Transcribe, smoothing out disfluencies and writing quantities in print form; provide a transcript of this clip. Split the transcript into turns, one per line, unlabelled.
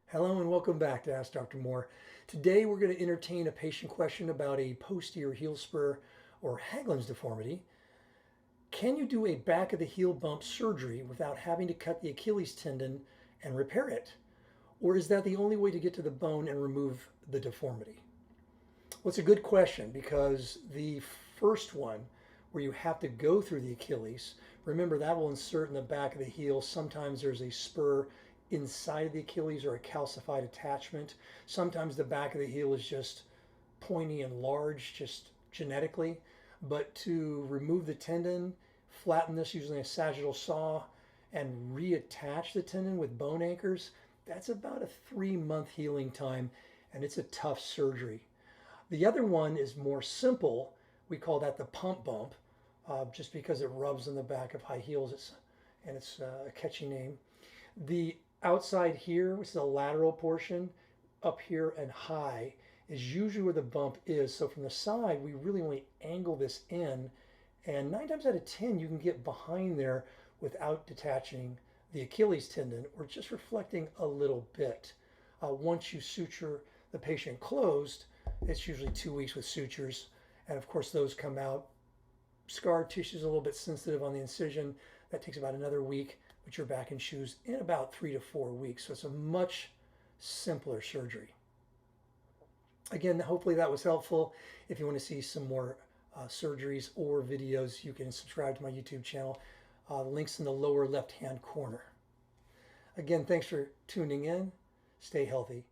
Hello and welcome back to Ask Dr. Moore. Today we're going to entertain a patient question about a posterior heel spur or haglund's deformity. Can you do a back of the heel bump surgery without having to cut the Achilles tendon and repair it? Or is that the only way to get to the bone and remove the deformity? Well, it's a good question because the first one, where you have to go through the Achilles, remember that will insert in the back of the heel. Sometimes there's a spur inside of the Achilles or a calcified attachment. Sometimes the back of the heel is just pointy and large, just genetically. But to remove the tendon, flatten this using a sagittal saw, and reattach the tendon with bone anchors, that's about a 3-month healing time, and it's a tough surgery. The other one is more simple. We call that the pump bump, just because it rubs on the back of high heels. It's a catchy name. The outside here, which is the lateral portion, up here and high, is usually where the bump is. So from the side, we really only angle this in, and 9 times out of 10, you can get behind there without detaching the Achilles tendon or just reflecting a little bit. Once you suture the patient closed, it's usually 2 weeks with sutures, and of course those come out. Scar tissue is a little bit sensitive on the incision. That takes about another week, but you're back in shoes in about 3 to 4 weeks. So it's a much simpler surgery. Again, hopefully that was helpful. If you want to see some more surgeries or videos, you can subscribe to my YouTube channel. The link's in the lower left-hand corner. Again, thanks for tuning in. Stay healthy.